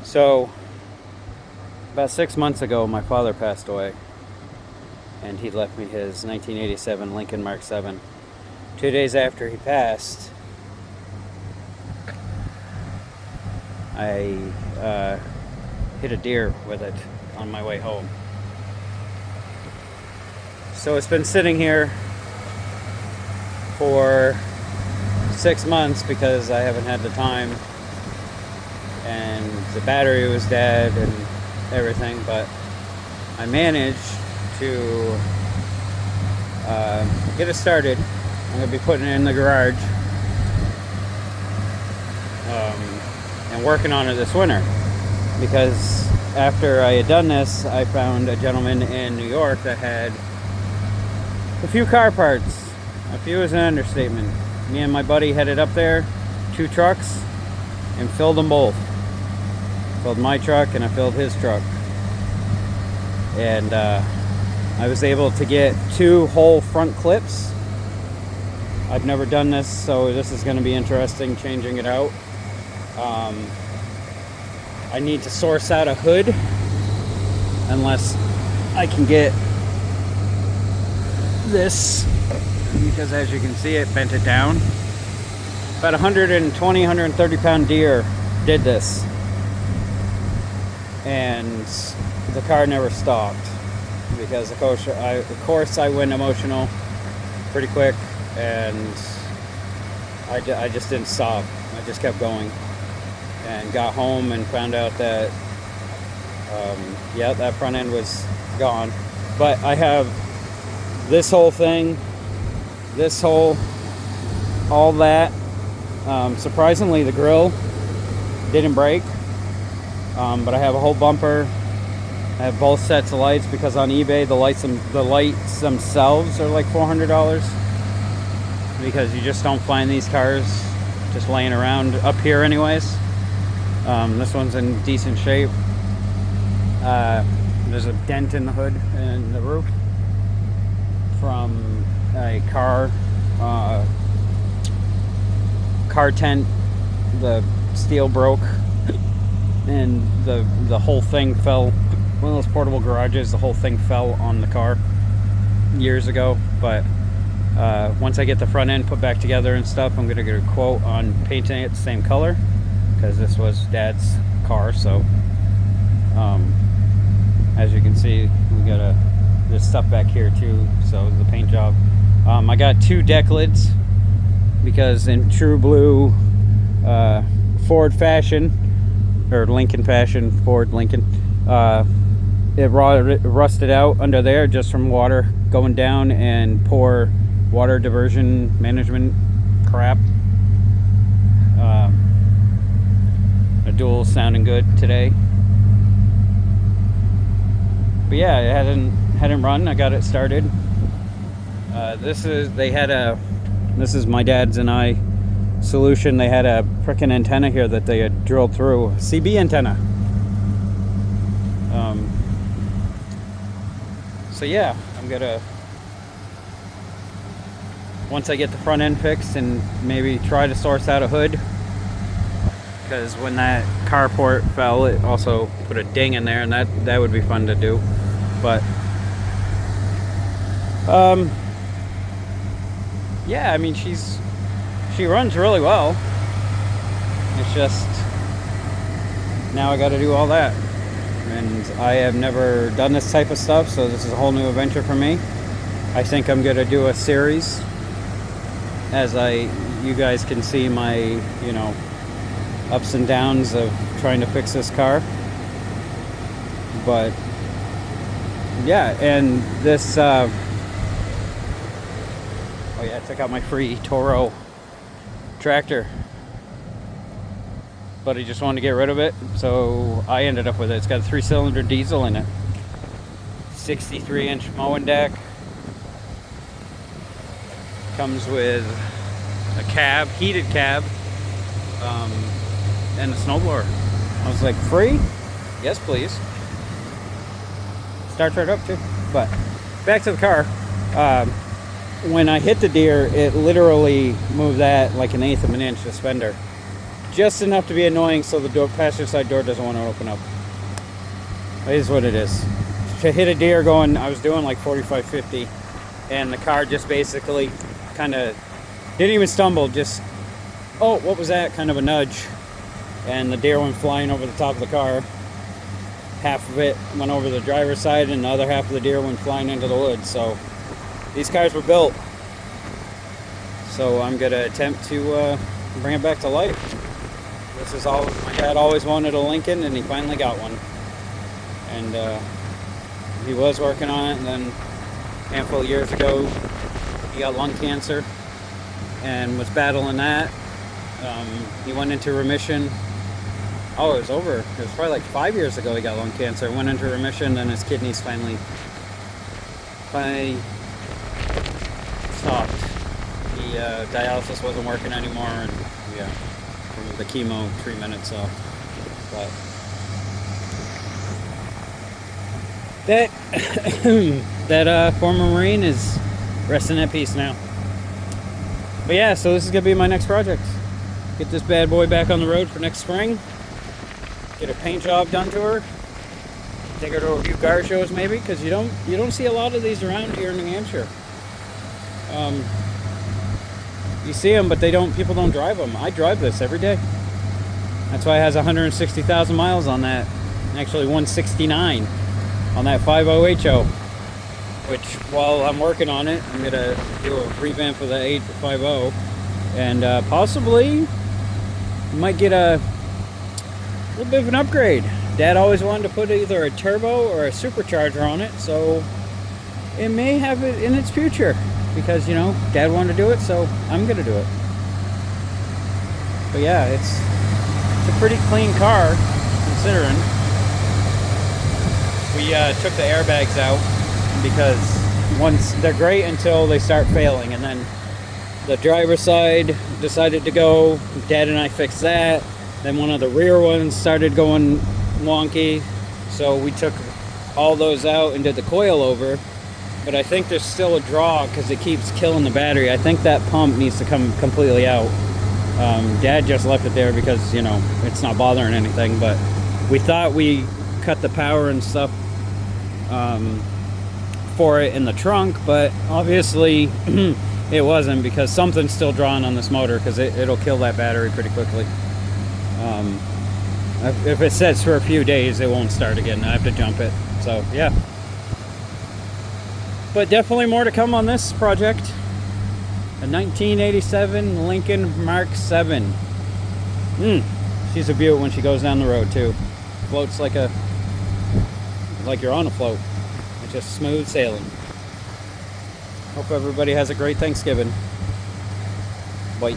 So, about 6 months ago, my father passed away, and he left me his 1987 Lincoln Mark 7. 2 days after he passed, I hit a deer with it on my way home. So it's been sitting here for 6 months because I haven't had the time, and the battery was dead and everything, but I managed to get it started. I'm going to be putting it in the garage and working on it this winter, because after I had done this, I found a gentleman in New York that had a few car parts. A few is an understatement. Me and my buddy headed up there, 2 trucks, and filled them both. Filled my truck and I filled his truck. And I was able to get 2 whole front clips. I've never done this, so this is going to be interesting, changing it out. I need to source out a hood, unless I can get this, because as you can see, it bent it down. About 120, 130 pound deer did this, and the car never stopped, because of course I went emotional pretty quick, and I just didn't stop. I just kept going, and got home and found out that that front end was gone. But I have this whole thing, this whole, all that. Surprisingly, the grill didn't break, but I have a whole bumper. I have both sets of lights, because on eBay the lights themselves are like $400, because you just don't find these cars just laying around up here anyways. This one's in decent shape. There's a dent in the hood and the roof from a car tent. The steel broke, and the whole thing fell. One of those portable garages, the whole thing fell on the car years ago. But once I get the front end put back together and stuff, I'm gonna get a quote on painting it the same color, because this was Dad's car. So as you can see, we got there's stuff back here too, so the paint job. I got 2 deck lids, because in true blue Ford fashion, or Lincoln fashion, Ford Lincoln, it rusted out under there just from water going down and poor water diversion management crap. A dual sounding good today. But yeah, it hadn't run. I got it started. This is my dad's and I solution. They had a frickin' antenna here that they had drilled through, CB antenna. So yeah, I'm gonna, once I get the front end fixed, and maybe try to source out a hood, because when that carport fell, it also put a ding in there, and that would be fun to do. But yeah, I mean, she runs really well. It's just now I got to do all that, and I have never done this type of stuff, so this is a whole new adventure for me. I think I'm gonna do a series, as you guys can see my ups and downs of trying to fix this car. But yeah, and this oh yeah, I took out my free Toro tractor, but I just wanted to get rid of it, so I ended up with it. It's got a 3-cylinder diesel in it, 63-inch mowing deck, comes with a cab, heated cab, and a snowblower. I was like, free? Yes, please. Starts right up too. But back to the car. When I hit the deer, it literally moved that like 1/8 of an inch, the fender. just enough to be annoying, so the passenger side door doesn't want to open up. It is what it is. To hit a deer going, I was doing like 45, 50, and the car just basically kind of didn't even stumble, just, oh, what was that? Kind of a nudge. And the deer went flying over the top of the car. Half of it went over the driver's side, and the other half of the deer went flying into the woods. So these cars were built. So I'm going to attempt to bring it back to life. This is all, my dad always wanted a Lincoln, and he finally got one. And he was working on it, and then a handful of years ago, he got lung cancer and was battling that. He went into remission. Oh, it was over. It was probably like 5 years ago he got lung cancer. Went into remission, and his kidneys finally stopped. The dialysis wasn't working anymore, and yeah, from the chemo treatment itself. But that former Marine is resting at peace now. But yeah, so this is gonna be my next project. Get this bad boy back on the road for next spring. Get a paint job done to her. Take her to a few car shows maybe, because you don't see a lot of these around here in New Hampshire. You see them, but people don't drive them. I drive this every day. That's why it has 160,000 miles on that. Actually 169 on that 50HO. Which, while I'm working on it, I'm gonna do a revamp of the 850, and possibly might get a little bit of an upgrade. Dad always wanted to put either a turbo or a supercharger on it, so it may have it in its future, because Dad wanted to do it, so I'm gonna do it. But yeah, it's a pretty clean car considering. We took the airbags out because once they're great until they start failing, and then the driver's side decided to go. Dad and I fixed that. Then one of the rear ones started going wonky, so we took all those out and did the coil over. But I think there's still a draw because it keeps killing the battery. I think that pump needs to come completely out. Dad just left it there because it's not bothering anything, but we thought we cut the power and stuff for it in the trunk, but obviously it wasn't, because something's still drawing on this motor, because it'll kill that battery pretty quickly. If it sits for a few days, it won't start again. I have to jump it. So yeah, but definitely more to come on this project. A 1987 Lincoln Mark 7. She's a beaut when she goes down the road too. Floats like you're on a float. It's just smooth sailing. Hope everybody has a great Thanksgiving. Bye.